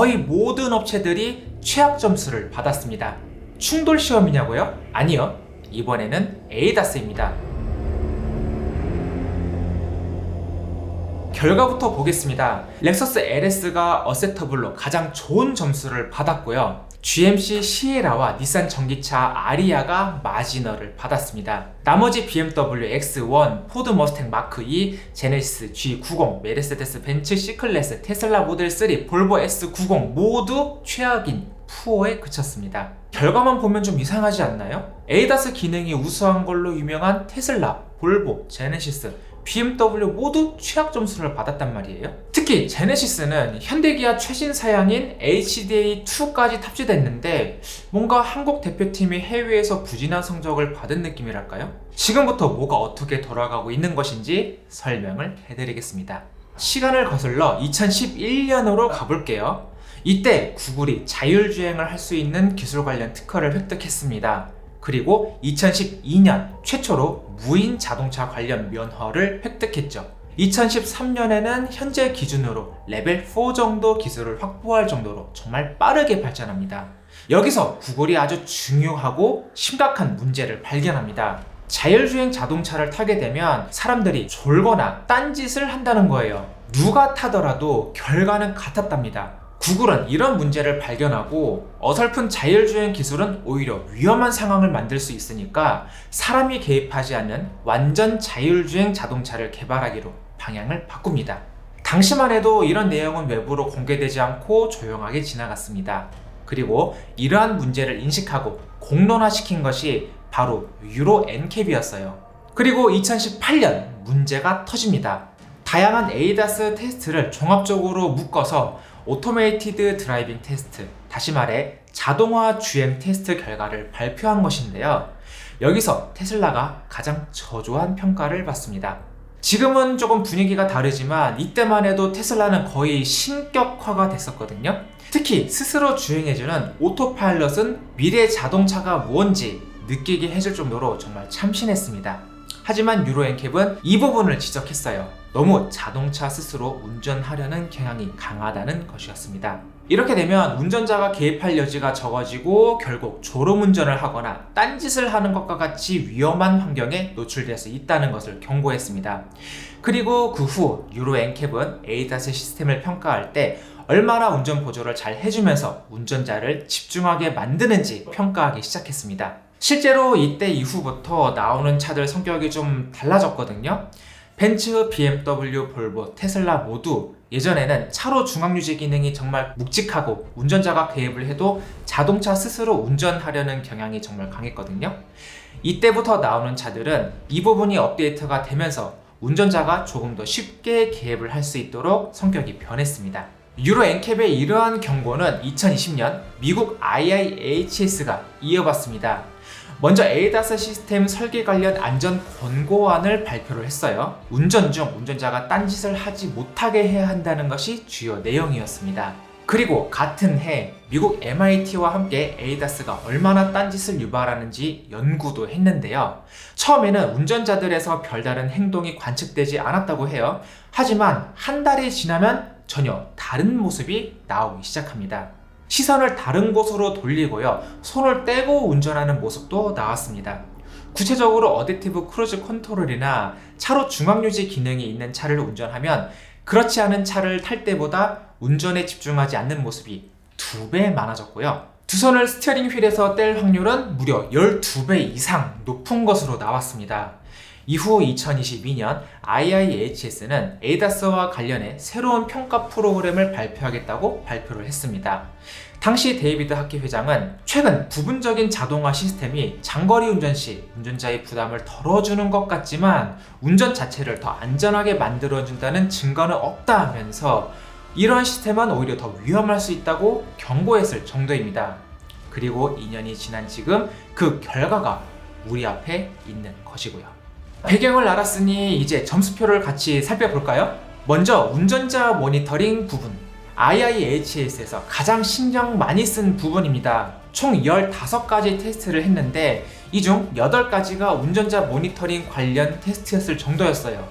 거의 모든 업체들이 최악 점수를 받았습니다. 충돌 시험이냐고요? 아니요. 이번에는 에이다스입니다. 결과부터 보겠습니다. 렉서스 LS가 어세터블로 가장 좋은 점수를 받았고요. GMC 시에라와 닛산 전기차 아리아가 마지너를 받았습니다. 나머지 BMW X1, 포드 머스탱 마크 2, 제네시스 G90, 메르세데스 벤츠 C클래스, 테슬라 모델 3, 볼보 S90 모두 최악인 푸어에 그쳤습니다. 결과만 보면 좀 이상하지 않나요? 에이다스 기능이 우수한 걸로 유명한 테슬라, 볼보, 제네시스, BMW 모두 최악 점수를 받았단 말이에요. 특히 제네시스는 현대기아 최신 사양인 HDA2까지 탑재됐는데 뭔가 한국 대표팀이 해외에서 부진한 성적을 받은 느낌이랄까요? 지금부터 뭐가 어떻게 돌아가고 있는 것인지 설명을 해드리겠습니다. 시간을 거슬러 2011년으로 가볼게요. 이때 구글이 자율주행을 할 수 있는 기술 관련 특허를 획득했습니다. 그리고 2012년 최초로 무인 자동차 관련 면허를 획득했죠. 2013년에는 현재 기준으로 레벨 4 정도 기술을 확보할 정도로 정말 빠르게 발전합니다. 여기서 구글이 아주 중요하고 심각한 문제를 발견합니다. 자율주행 자동차를 타게 되면 사람들이 졸거나 딴짓을 한다는 거예요. 누가 타더라도 결과는 같았답니다. 구글은 이런 문제를 발견하고 어설픈 자율주행 기술은 오히려 위험한 상황을 만들 수 있으니까 사람이 개입하지 않는 완전 자율주행 자동차를 개발하기로 방향을 바꿉니다. 당시만 해도 이런 내용은 외부로 공개되지 않고 조용하게 지나갔습니다. 그리고 이러한 문제를 인식하고 공론화시킨 것이 바로 유로 NCAP이었어요. 그리고 2018년 문제가 터집니다. 다양한 에이다스 테스트를 종합적으로 묶어서 오토메이티드 드라이빙 테스트, 다시 말해 자동화 주행 테스트 결과를 발표한 것인데요. 여기서 테슬라가 가장 저조한 평가를 받습니다. 지금은 조금 분위기가 다르지만 이때만 해도 테슬라는 거의 신격화가 됐었거든요. 특히 스스로 주행해주는 오토파일럿은 미래 자동차가 뭔지 느끼게 해줄 정도로 정말 참신했습니다. 하지만 유로 NCAP은 이 부분을 지적했어요. 너무 자동차 스스로 운전하려는 경향이 강하다는 것이었습니다. 이렇게 되면 운전자가 개입할 여지가 적어지고 결국 졸음운전을 하거나 딴짓을 하는 것과 같이 위험한 환경에 노출될 수 있다는 것을 경고했습니다. 그리고 그 후 유로 NCAP은 에이다스 시스템을 평가할 때 얼마나 운전 보조를 잘 해주면서 운전자를 집중하게 만드는지 평가하기 시작했습니다. 실제로 이때 이후부터 나오는 차들 성격이 좀 달라졌거든요. 벤츠, BMW, 볼보, 테슬라 모두 예전에는 차로 중앙유지 기능이 정말 묵직하고 운전자가 개입을 해도 자동차 스스로 운전하려는 경향이 정말 강했거든요. 이때부터 나오는 차들은 이 부분이 업데이트가 되면서 운전자가 조금 더 쉽게 개입을 할 수 있도록 성격이 변했습니다. 유로 NCAP의 이러한 경고는 2020년 미국 IIHS가 이어봤습니다. 먼저 에이다스 시스템 설계 관련 안전 권고안을 발표를 했어요. 운전 중 운전자가 딴짓을 하지 못하게 해야 한다는 것이 주요 내용이었습니다. 그리고 같은 해 미국 MIT와 함께 에이다스가 얼마나 딴짓을 유발하는지 연구도 했는데요. 처음에는 운전자들에서 별다른 행동이 관측되지 않았다고 해요. 하지만 한 달이 지나면 전혀 다른 모습이 나오기 시작합니다. 시선을 다른 곳으로 돌리고요. 손을 떼고 운전하는 모습도 나왔습니다. 구체적으로 어댑티브 크루즈 컨트롤이나 차로 중앙유지 기능이 있는 차를 운전하면 그렇지 않은 차를 탈 때보다 운전에 집중하지 않는 모습이 2배 많아졌고요. 두 손을 스티어링 휠에서 뗄 확률은 무려 12배 이상 높은 것으로 나왔습니다. 이후 2022년 IIHS는 에이다스와 관련해 새로운 평가 프로그램을 발표하겠다고 발표를 했습니다. 당시 데이비드 하키 회장은 최근 부분적인 자동화 시스템이 장거리 운전 시 운전자의 부담을 덜어주는 것 같지만 운전 자체를 더 안전하게 만들어준다는 증거는 없다 하면서 이러한 시스템은 오히려 더 위험할 수 있다고 경고했을 정도입니다. 그리고 2년이 지난 지금 그 결과가 우리 앞에 있는 것이고요. 배경을 알았으니 이제 점수표를 같이 살펴볼까요? 먼저 운전자 모니터링 부분, IIHS에서 가장 신경 많이 쓴 부분입니다. 총 15가지 테스트를 했는데 이 중 8가지가 운전자 모니터링 관련 테스트였을 정도였어요.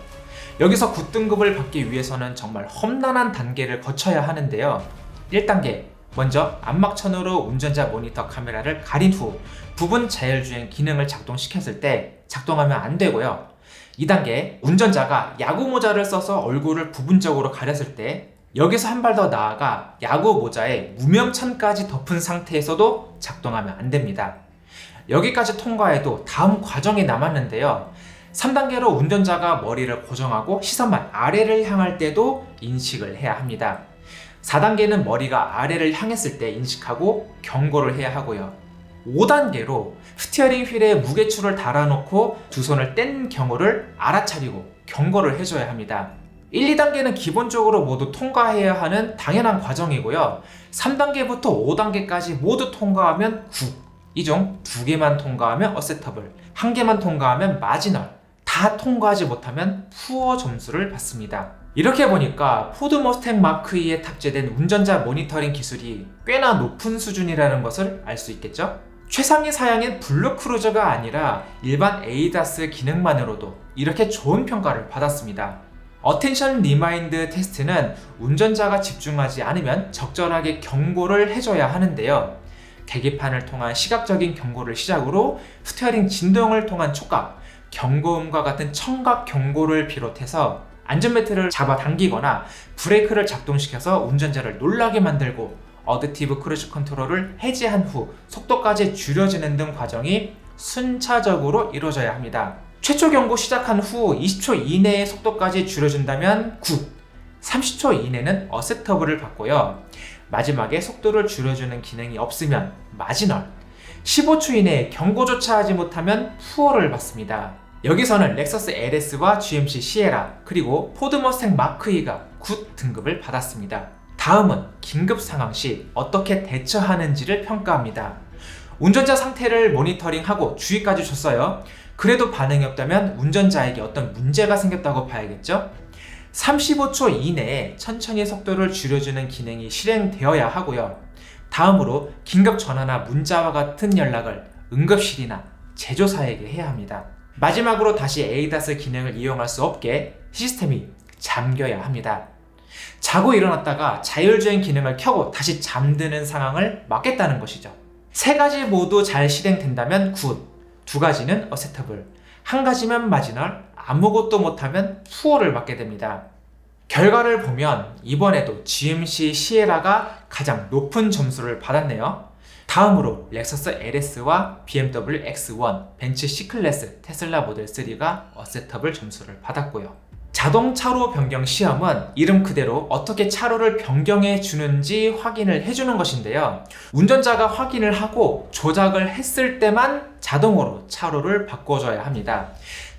여기서 9등급을 받기 위해서는 정말 험난한 단계를 거쳐야 하는데요. 1단계, 먼저 안막천으로 운전자 모니터 카메라를 가린 후 부분 자율주행 기능을 작동시켰을 때 작동하면 안 되고요. 2단계, 운전자가 야구 모자를 써서 얼굴을 부분적으로 가렸을 때 여기서 한 발 더 나아가 야구 모자에 무명천까지 덮은 상태에서도 작동하면 안 됩니다. 여기까지 통과해도 다음 과정이 남았는데요. 3단계로 운전자가 머리를 고정하고 시선만 아래를 향할 때도 인식을 해야 합니다. 4단계는 머리가 아래를 향했을 때 인식하고 경고를 해야 하고요. 5단계로 스티어링 휠에 무게추를 달아놓고 두 손을 뗀 경우를 알아차리고 경고를 해줘야 합니다. 1, 2단계는 기본적으로 모두 통과해야 하는 당연한 과정이고요. 3단계부터 5단계까지 모두 통과하면 굿, 이 중 2개만 통과하면 어세터블, 1개만 통과하면 마지널, 다 통과하지 못하면 푸어 점수를 받습니다. 이렇게 보니까 포드 머스탱 마크2에 탑재된 운전자 모니터링 기술이 꽤나 높은 수준이라는 것을 알 수 있겠죠? 최상위 사양인 블루 크루저가 아니라 일반 ADAS 기능만으로도 이렇게 좋은 평가를 받았습니다. 어텐션 리마인드 테스트는 운전자가 집중하지 않으면 적절하게 경고를 해줘야 하는데요. 계기판을 통한 시각적인 경고를 시작으로 스티어링 진동을 통한 촉각, 경고음과 같은 청각 경고를 비롯해서 안전벨트를 잡아당기거나 브레이크를 작동시켜서 운전자를 놀라게 만들고 어댑티브 크루즈 컨트롤을 해제한 후 속도까지 줄여지는 등 과정이 순차적으로 이루어져야 합니다. 최초 경고 시작한 후 20초 이내의 속도까지 줄여준다면 굿, 30초 이내는 어셉터블을 받고요. 마지막에 속도를 줄여주는 기능이 없으면 마지널, 15초 이내에 경고조차 하지 못하면 푸어를 받습니다. 여기서는 렉서스 LS와 GMC 시에라 그리고 포드 머스탱 마크2가 굿 등급을 받았습니다. 다음은 긴급 상황 시 어떻게 대처하는지를 평가합니다. 운전자 상태를 모니터링하고 주의까지 줬어요. 그래도 반응이 없다면 운전자에게 어떤 문제가 생겼다고 봐야겠죠? 35초 이내에 천천히 속도를 줄여주는 기능이 실행되어야 하고요. 다음으로 긴급 전화나 문자와 같은 연락을 응급실이나 제조사에게 해야 합니다. 마지막으로 다시 ADAS 기능을 이용할 수 없게 시스템이 잠겨야 합니다. 자고 일어났다가 자율주행 기능을 켜고 다시 잠드는 상황을 막겠다는 것이죠. 3가지 모두 잘 실행된다면 굿, 2가지는 어세터블, 1가지면 마지널, 아무것도 못하면 푸어를 받게 됩니다. 결과를 보면 이번에도 GMC 시에라가 가장 높은 점수를 받았네요. 다음으로 렉서스 LS와 BMW X1, 벤츠 C클래스, 테슬라 모델 3가 어세터블 점수를 받았고요. 자동 차로 변경 시험은 이름 그대로 어떻게 차로를 변경해 주는지 확인을 해주는 것인데요. 운전자가 확인을 하고 조작을 했을 때만 자동으로 차로를 바꿔줘야 합니다.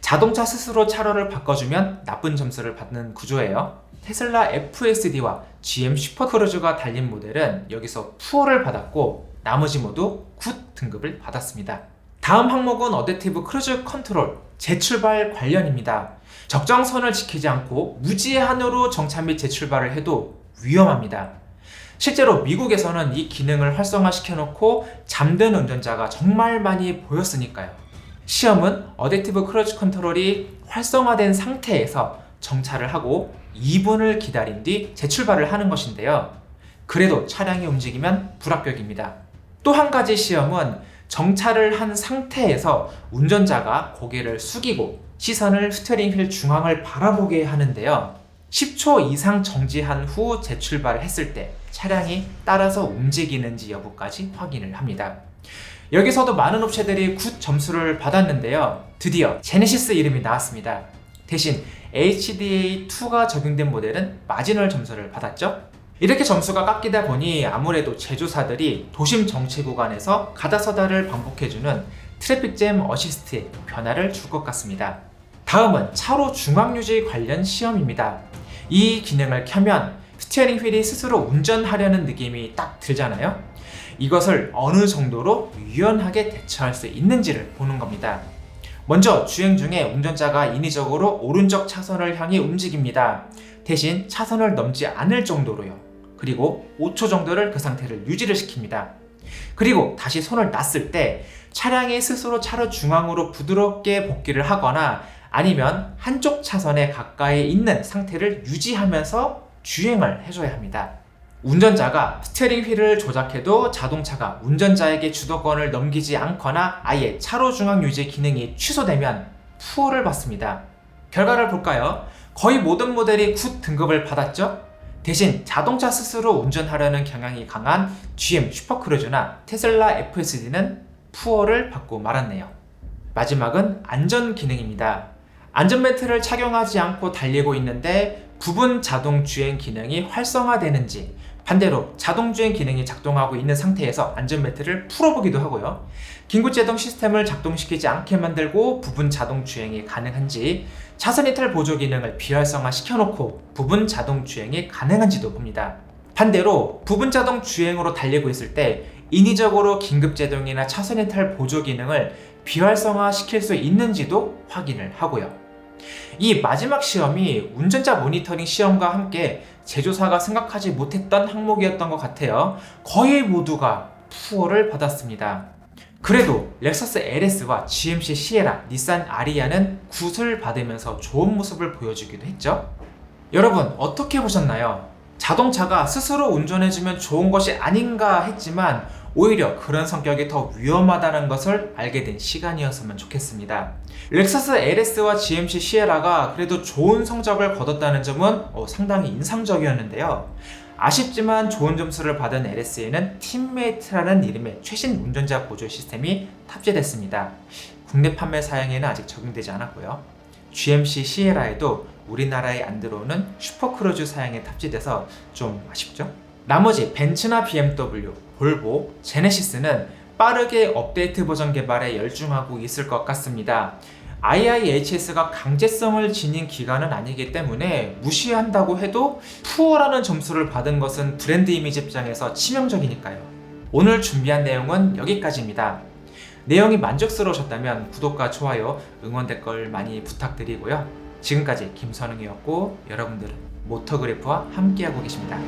자동차 스스로 차로를 바꿔주면 나쁜 점수를 받는 구조예요. 테슬라 FSD와 GM 슈퍼크루즈가 달린 모델은 여기서 푸어를 받았고 나머지 모두 굿 등급을 받았습니다. 다음 항목은 어댑티브 크루즈 컨트롤, 재출발 관련입니다. 적정선을 지키지 않고 무제한으로 정차 및 재출발을 해도 위험합니다. 실제로 미국에서는 이 기능을 활성화시켜놓고 잠든 운전자가 정말 많이 보였으니까요. 시험은 어댑티브 크루즈 컨트롤이 활성화된 상태에서 정차를 하고 2분을 기다린 뒤 재출발을 하는 것인데요. 그래도 차량이 움직이면 불합격입니다. 또 한 가지 시험은 정차를 한 상태에서 운전자가 고개를 숙이고 시선을 스티어링 휠 중앙을 바라보게 하는데요. 10초 이상 정지한 후 재출발을 했을 때 차량이 따라서 움직이는지 여부까지 확인을 합니다. 여기서도 많은 업체들이 굿 점수를 받았는데요. 드디어 제네시스 이름이 나왔습니다. 대신 HDA2가 적용된 모델은 마지널 점수를 받았죠. 이렇게 점수가 깎이다 보니 아무래도 제조사들이 도심 정체 구간에서 가다서다를 반복해주는 트래픽잼 어시스트에 변화를 줄 것 같습니다. 다음은 차로 중앙유지 관련 시험입니다. 이 기능을 켜면 스티어링 휠이 스스로 운전하려는 느낌이 딱 들잖아요. 이것을 어느 정도로 유연하게 대처할 수 있는지를 보는 겁니다. 먼저 주행 중에 운전자가 인위적으로 오른쪽 차선을 향해 움직입니다. 대신 차선을 넘지 않을 정도로요. 그리고 5초 정도를 그 상태를 유지를 시킵니다. 그리고 다시 손을 놨을 때 차량이 스스로 차로 중앙으로 부드럽게 복귀를 하거나 아니면 한쪽 차선에 가까이 있는 상태를 유지하면서 주행을 해줘야 합니다. 운전자가 스티어링 휠을 조작해도 자동차가 운전자에게 주도권을 넘기지 않거나 아예 차로 중앙 유지 기능이 취소되면 푸어를 받습니다. 결과를 볼까요? 거의 모든 모델이 굿 등급을 받았죠? 대신 자동차 스스로 운전하려는 경향이 강한 GM 슈퍼크루즈나 테슬라 FSD는 푸어를 받고 말았네요. 마지막은 안전 기능입니다. 안전벨트를 착용하지 않고 달리고 있는데 부분 자동 주행 기능이 활성화되는지, 반대로 자동 주행 기능이 작동하고 있는 상태에서 안전벨트를 풀어보기도 하고요. 긴급제동 시스템을 작동시키지 않게 만들고 부분 자동 주행이 가능한지, 차선 이탈 보조 기능을 비활성화 시켜놓고 부분 자동 주행이 가능한지도 봅니다. 반대로 부분 자동 주행으로 달리고 있을 때 인위적으로 긴급제동이나 차선 이탈 보조 기능을 비활성화 시킬 수 있는지도 확인을 하고요. 이 마지막 시험이 운전자 모니터링 시험과 함께 제조사가 생각하지 못했던 항목이었던 것 같아요. 거의 모두가 푸어를 받았습니다. 그래도 렉서스 LS와 GMC 시에라, 닛산 아리아는 굿을 받으면서 좋은 모습을 보여주기도 했죠. 여러분 어떻게 보셨나요? 자동차가 스스로 운전해주면 좋은 것이 아닌가 했지만 오히려 그런 성격이 더 위험하다는 것을 알게 된 시간이었으면 좋겠습니다. 렉서스 LS와 GMC 시에라가 그래도 좋은 성적을 거뒀다는 점은 상당히 인상적이었는데요. 아쉽지만 좋은 점수를 받은 LS에는 팀메이트라는 이름의 최신 운전자 보조 시스템이 탑재됐습니다. 국내 판매 사양에는 아직 적용되지 않았고요. GMC 시에라에도 우리나라에 안 들어오는 슈퍼크루즈 사양에 탑재돼서 좀 아쉽죠? 나머지 벤츠나 BMW, 볼보, 제네시스는 빠르게 업데이트 버전 개발에 열중하고 있을 것 같습니다. IIHS가 강제성을 지닌 기간은 아니기 때문에 무시한다고 해도 푸어라는 점수를 받은 것은 브랜드 이미지 입장에서 치명적이니까요. 오늘 준비한 내용은 여기까지입니다. 내용이 만족스러우셨다면 구독과 좋아요, 응원 댓글 많이 부탁드리고요. 지금까지 김선웅이었고 여러분들은 모터그래프와 함께하고 계십니다.